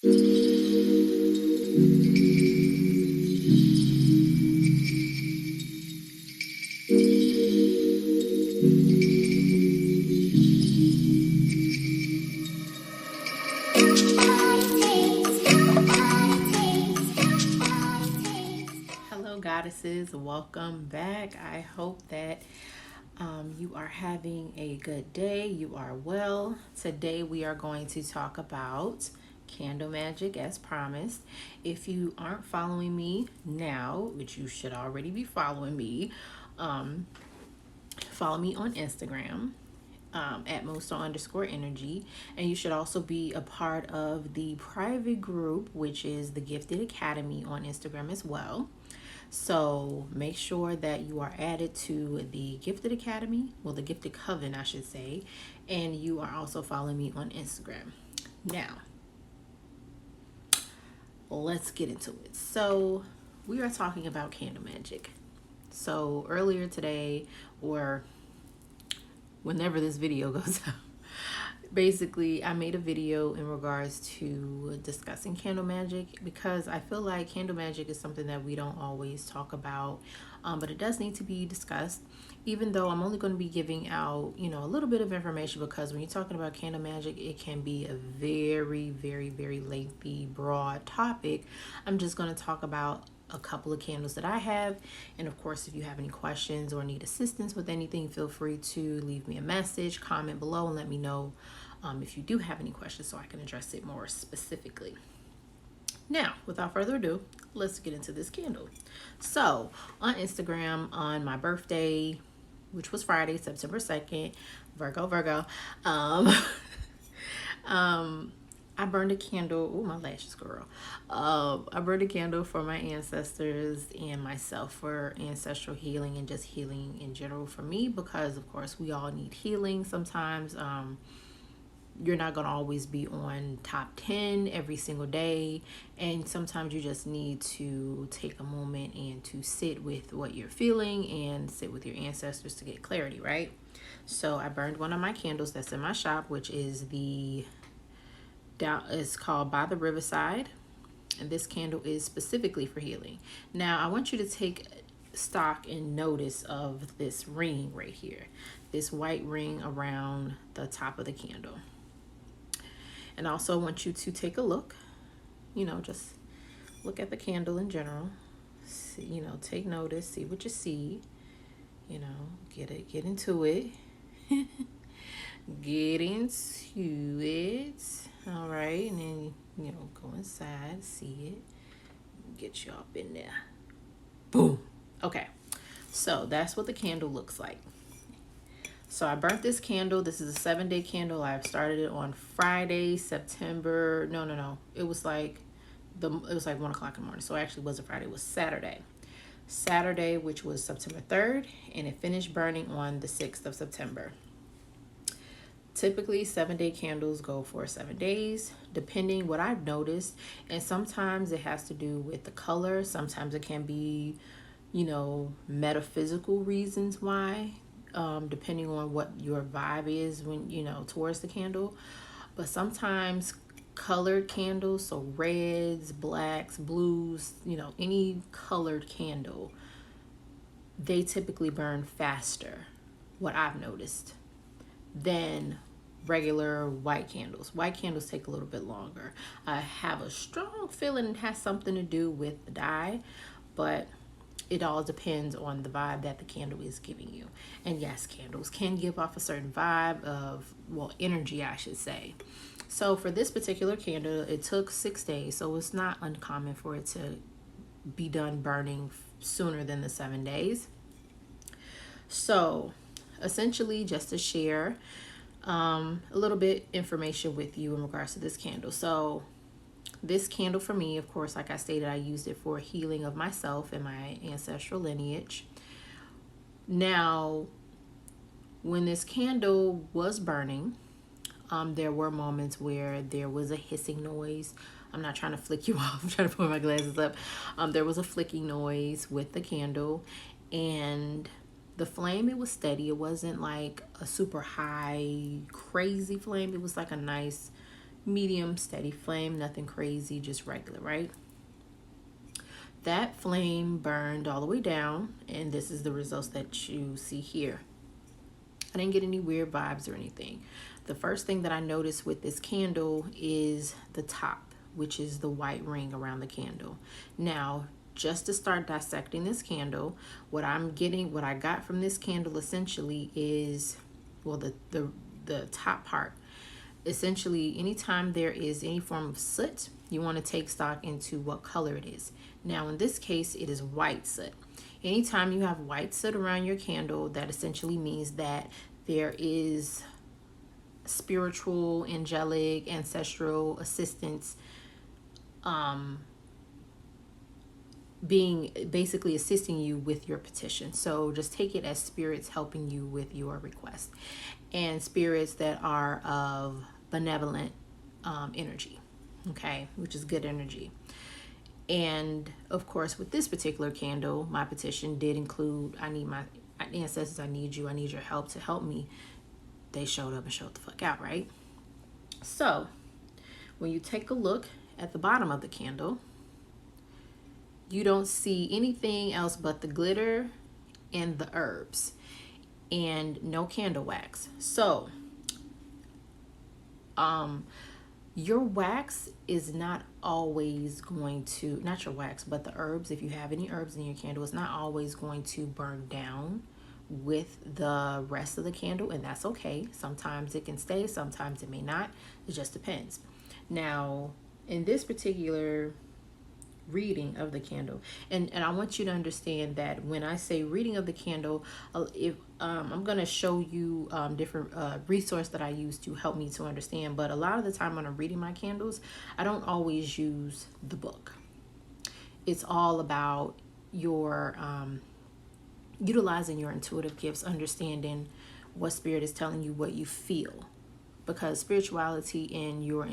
Hello, goddesses. Welcome back. I hope that you are having a good day. You are well. Today, we are going to talk about candle magic as promised. If you aren't following me now, which you should already be following me, follow me on Instagram. At moonstone_energy, and you should also be a part of the private group, which is the Gifted Academy on Instagram as well. So make sure that you are added to the Gifted Academy, well, the Gifted Coven, I should say, and you are also following me on Instagram. Now, let's get into it. So we are talking about candle magic. So earlier today, or whenever this video goes out, basically I made a video in regards to discussing candle magic, because I feel like candle magic is something that we don't always talk about, but it does need to be discussed, even though I'm only going to be giving out, a little bit of information, because when you're talking about candle magic, it can be a very, very, very lengthy, broad topic. I'm just going to talk about a couple of candles that I have, and of course, if you have any questions or need assistance with anything, feel free to leave me a message, comment below, and let me know if you do have any questions, so I can address it more specifically. Now, without further ado, let's get into this candle. So on Instagram, on my birthday, which was Friday, September 2nd, Virgo, I burned a candle. Oh, my lashes, girl. I burned a candle for my ancestors and myself, for ancestral healing and just healing in general for me, because of course we all need healing sometimes. You're not going to always be on top 10 every single day, and sometimes you just need to take a moment and to sit with what you're feeling and sit with your ancestors to get clarity, right? So I burned one of my candles that's in my shop, which is it's called By the Riverside, and this candle is specifically for healing. Now I want you to take stock and notice of this ring right here, this white ring around the top of the candle. And also I want you to take a look, just look at the candle in general, see, take notice, see what you see, get into it. Get into it. All right, and then go inside, see it, get you up in there. Boom. Okay, so that's what the candle looks like. So I burnt this candle. This is a 7-day candle. I've started it on Friday, September. No. It was like 1 o'clock in the morning. So it actually wasn't Friday. It was Saturday, which was September 3rd, and it finished burning on the 6th of September. Typically 7-day candles go for 7 days, depending what I've noticed. And sometimes it has to do with the color. Sometimes it can be, metaphysical reasons why, depending on what your vibe is when, towards the candle. But sometimes colored candles, so reds, blacks, blues, any colored candle, they typically burn faster, what I've noticed, than regular white candles. White candles take a little bit longer. I have a strong feeling it has something to do with the dye, but it all depends on the vibe that the candle is giving you. And yes, candles can give off a certain vibe of, energy, I should say. So for this particular candle, it took 6 days, so it's not uncommon for it to be done burning sooner than the 7 days. So essentially, just to share a little bit information with you in regards to this candle. So this candle for me, of course, like I stated, I used it for healing of myself and my ancestral lineage. Now, when this candle was burning, there were moments where there was a hissing noise. I'm not trying to flick you off. I'm trying to put my glasses up. There was a flicking noise with the candle, and the flame, it was steady. It wasn't like a super high, crazy flame. It was like a nice, medium steady flame, nothing crazy, just regular, right? That flame burned all the way down, and this is the results that you see here. I didn't get any weird vibes or anything. The first thing that I noticed with this candle is the top, which is the white ring around the candle. Now, just to start dissecting this candle, what I got from this candle essentially is, well, the top part. Essentially, anytime there is any form of soot, you want to take stock into what color it is. Now, in this case, it is white soot. Anytime you have white soot around your candle, that essentially means that there is spiritual, angelic, ancestral assistance being basically assisting you with your petition. So just take it as spirits helping you with your request, and spirits that are of benevolent energy, okay, which is good energy. And of course, with this particular candle, my petition did include, I need my ancestors, I need you, I need your help to help me. They showed up and showed the fuck out, right? So when you take a look at the bottom of the candle, you don't see anything else but the glitter and the herbs, and no candle wax. So your wax is not always going to, not your wax, but the herbs, if you have any herbs in your candle, it's not always going to burn down with the rest of the candle, and that's okay. Sometimes it can stay, sometimes it may not. It just depends. Now, in this particular reading of the candle, and I want you to understand that when I say reading of the candle, I'm going to show you different resources that I use to help me to understand, but a lot of the time when I'm reading my candles, I don't always use the book. It's all about your utilizing your intuitive gifts, understanding what spirit is telling you, what you feel, because spirituality and your,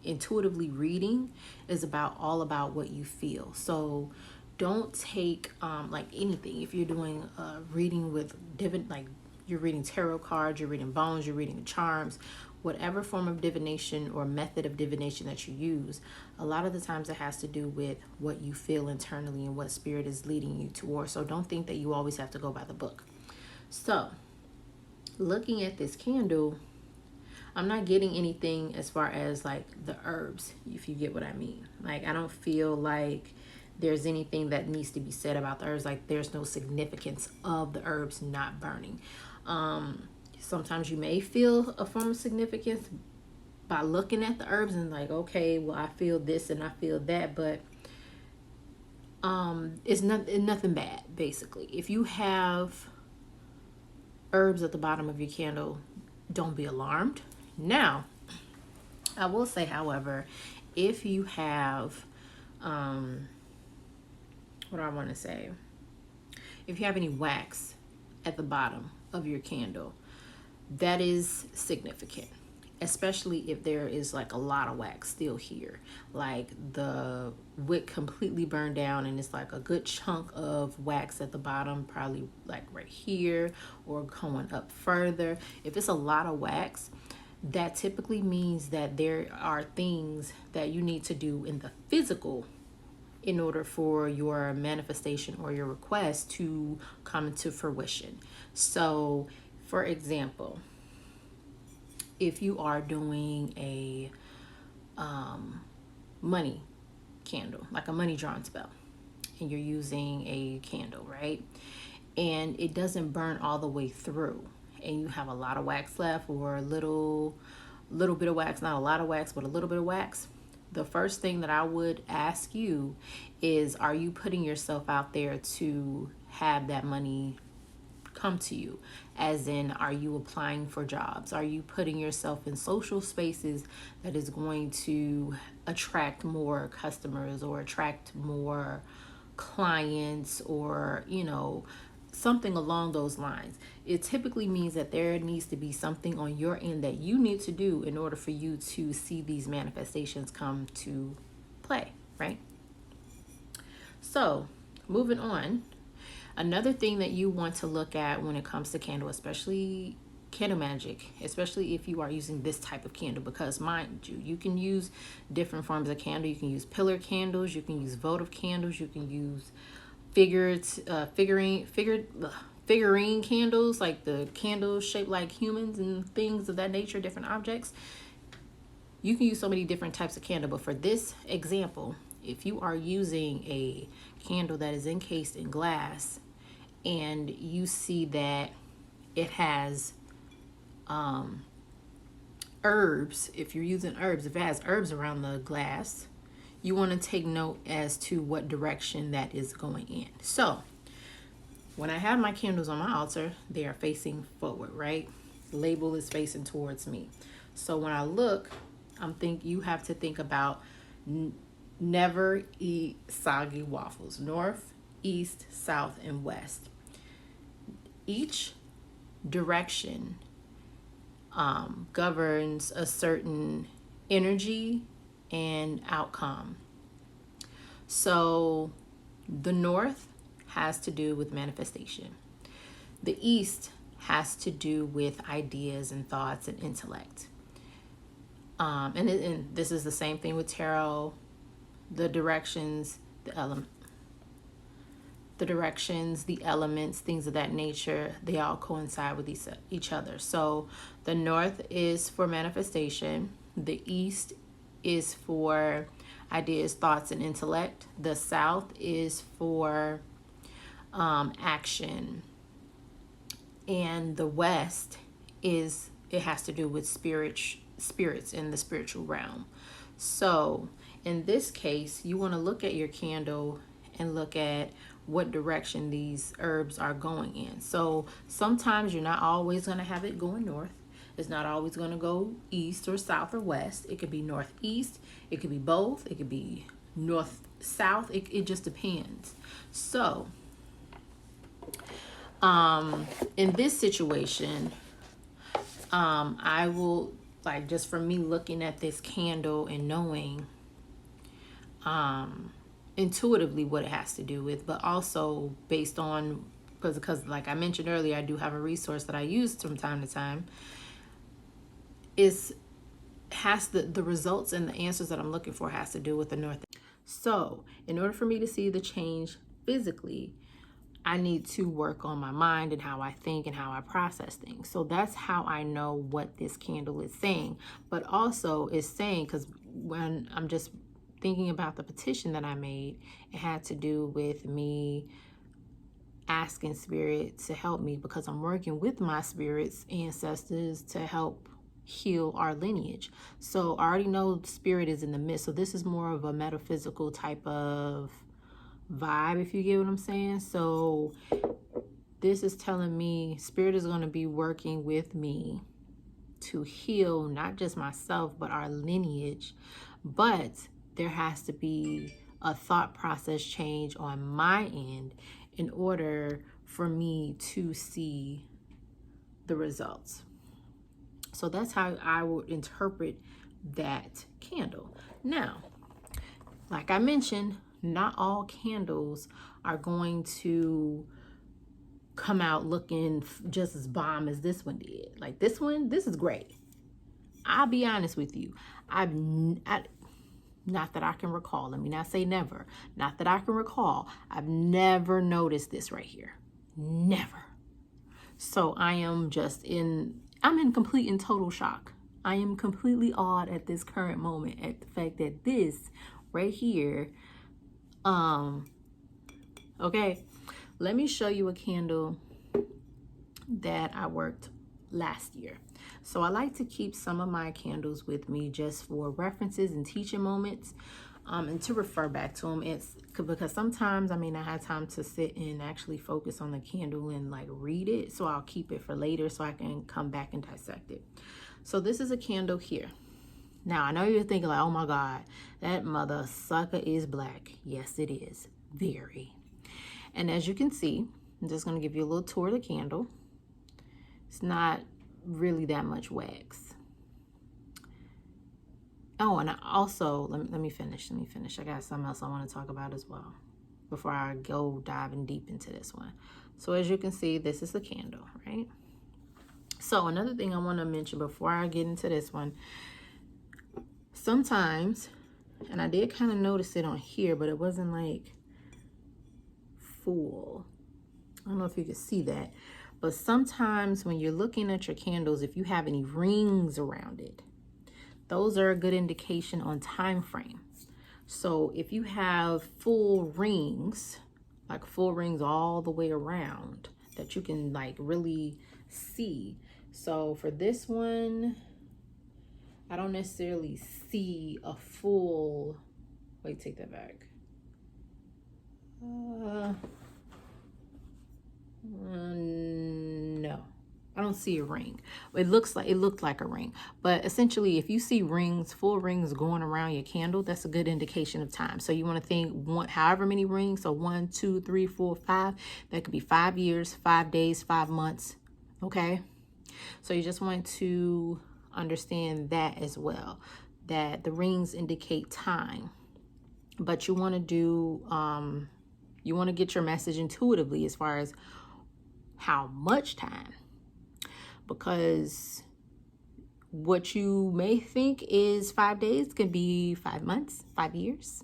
intuitively reading is all about what you feel. So don't take like anything. If you're doing reading with different, like you're reading tarot cards, you're reading bones, you're reading charms, whatever form of divination or method of divination that you use, a lot of the times it has to do with what you feel internally and what spirit is leading you towards. So don't think that you always have to go by the book. So looking at this candle, I'm not getting anything as far as like the herbs, if you get what I mean. Like, I don't feel like there's anything that needs to be said about the herbs. Like, there's no significance of the herbs not burning. Sometimes you may feel a form of significance by looking at the herbs and like, okay, well, I feel this and I feel that, but it's nothing bad, basically. If you have herbs at the bottom of your candle, don't be alarmed. Now, I will say, however, if you have, what do I want to say? If you have any wax at the bottom of your candle, that is significant, especially if there is like a lot of wax still here. Like the wick completely burned down and it's like a good chunk of wax at the bottom, probably like right here or going up further. If it's a lot of wax, that typically means that there are things that you need to do in the physical in order for your manifestation or your request to come into fruition. So, for example, if you are doing a money candle, like a money drawing spell, and you're using a candle, right? And it doesn't burn all the way through, and you have a lot of wax left, or a little bit of wax, not a lot of wax, but a little bit of wax. The first thing that I would ask you is, are you putting yourself out there to have that money come to you? As in, are you applying for jobs? Are you putting yourself in social spaces that is going to attract more customers or attract more clients, or, something along those lines? It typically means that there needs to be something on your end that you need to do in order for you to see these manifestations come to play, right? So, moving on, another thing that you want to look at when it comes to candle, especially candle magic, especially if you are using this type of candle, because mind you, you can use different forms of candle. You can use pillar candles, you can use votive candles, you can use figurine candles, like the candles shaped like humans and things of that nature, different objects. You can use so many different types of candle, but for this example, if you are using a candle that is encased in glass and you see that it has herbs, if you're using herbs, if it has herbs around the glass, you want to take note as to what direction that is going in. So when I have my candles on my altar, they are facing forward, right? The label is facing towards me. So when I look, you have to think about never eat soggy waffles. North, east, south, and west. Each direction governs a certain energy and outcome. So the north has to do with manifestation. The east has to do with ideas and thoughts and intellect. And this is the same thing with tarot. The directions, the elements, things of that nature, they all coincide with each other. So the north is for manifestation. The east is for ideas, thoughts, and intellect. The south is for action. And the west it has to do with spirits in the spiritual realm. So in this case, you want to look at your candle and look at what direction these herbs are going in. So sometimes you're not always going to have it going north. It's not always going to go east or south or west. It could be northeast. It could be both. It could be north, south. It just depends. So in this situation, I will, like, just from me looking at this candle and knowing intuitively what it has to do with, but also based on, because like I mentioned earlier, I do have a resource that I use from time to time, the results and the answers that I'm looking for has to do with the north. So in order for me to see the change physically, I need to work on my mind and how I think and how I process things. So that's how I know what this candle is saying. But also it's saying, because when I'm just thinking about the petition that I made, it had to do with me asking spirit to help me, because I'm working with my spirits, ancestors, to help heal our lineage. So I already know spirit is in the midst. So this is more of a metaphysical type of vibe, if you get what I'm saying. So this is telling me spirit is going to be working with me to heal not just myself but our lineage. But there has to be a thought process change on my end in order for me to see the results. So that's how I would interpret that candle. Now, like I mentioned, not all candles are going to come out looking just as bomb as this one did. Like this one, this is great. I'll be honest with you. Not that I can recall. Let me not say never. Not that I can recall. I've never noticed this right here. Never. So I'm in complete and total shock. I am completely awed at this current moment at the fact that this right here, okay, let me show you a candle that I worked last year. So I like to keep some of my candles with me just for references and teaching moments, and to refer back to them. It's because sometimes I may not have time to sit and actually focus on the candle and like read it. So I'll keep it for later so I can come back and dissect it. So this is a candle here. Now I know you're thinking like, oh my God, that mother sucker is black. Yes, it is. Very. And as you can see, I'm just going to give you a little tour of the candle. It's not really that much wax. Oh, and I also, let me finish. I got something else I want to talk about as well before I go diving deep into this one. So as you can see, this is the candle, right? So another thing I want to mention before I get into this one, sometimes, and I did kind of notice it on here, but it wasn't like full. I don't know if you can see that, but sometimes when you're looking at your candles, if you have any rings around it, those are a good indication on time frame. So if you have full rings, like full rings all the way around that you can like really see. So for this one, I don't necessarily see a full, wait, take that back. No, I don't see a ring. It looked like a ring, but essentially if you see rings, full rings going around your candle, that's a good indication of time. So you want to think however many rings, so 1, 2, 3, 4, 5, that could be 5 years, 5 days, 5 months. Okay, so you just want to understand that as well, that the rings indicate time, but you want to do you want to get your message intuitively as far as how much time, because what you may think is 5 days can be 5 months, 5 years.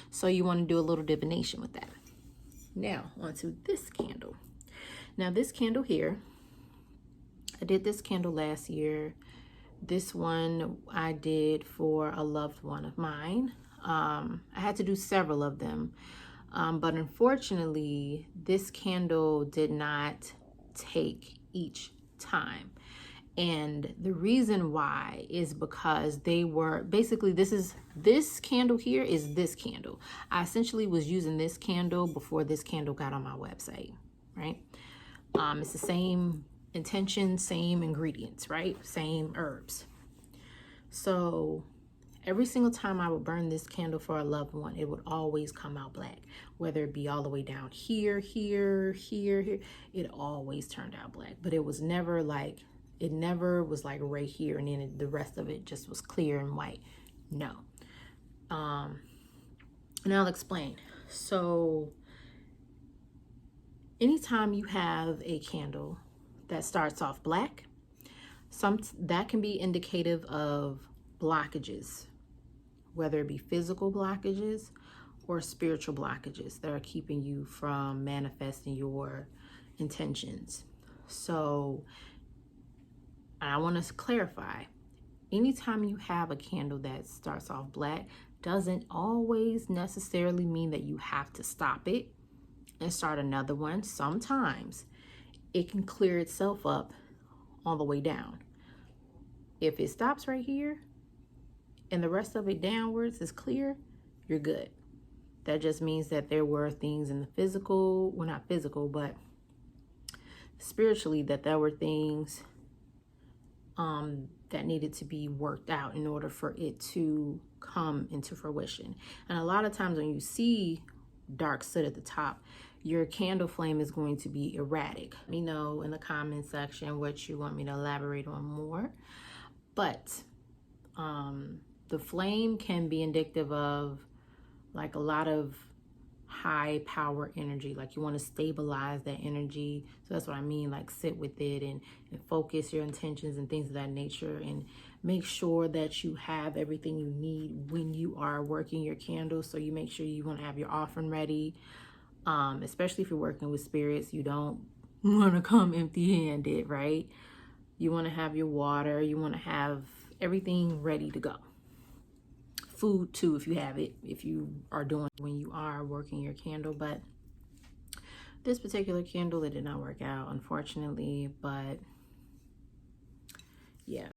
So you want to do a little divination with that. Now onto this candle. Now this candle here, I did this candle last year. This one I did for a loved one of mine. I had to do several of them. But unfortunately, this candle did not take each time. And the reason why is because they were basically, this candle here is this candle. I essentially was using this candle before this candle got on my website, right? It's the same intention, same ingredients, right? Same herbs. So every single time I would burn this candle for a loved one, it would always come out black. Whether it be all the way down here, here, it always turned out black. But it was never like, it never was like right here and then the rest of it just was clear and white. No. And I'll explain. So anytime you have a candle that starts off black, that can be indicative of blockages, whether it be physical blockages or spiritual blockages that are keeping you from manifesting your intentions. So I want to clarify, anytime you have a candle that starts off black, doesn't always necessarily mean that you have to stop it and start another one. Sometimes it can clear itself up all the way down. If it stops right here and the rest of it downwards is clear, you're good. That just means that there were things in the physical, well, not physical, but spiritually, that there were things that needed to be worked out in order for it to come into fruition. And a lot of times when you see dark soot at the top, your candle flame is going to be erratic. Let me know in the comment section what you want me to elaborate on more. But the flame can be indicative of like a lot of high power energy. Like you want to stabilize that energy. So that's what I mean, like sit with it and focus your intentions and things of that nature, and make sure that you have everything you need when you are working your candles. So you make sure you want to have your offering ready, especially if you're working with spirits. You don't want to come empty-handed, right? You want to have your water, you want to have everything ready to go. Food too, if you have it, if you are doing when you are working your candle. But this particular candle, it did not work out, unfortunately. But yeah.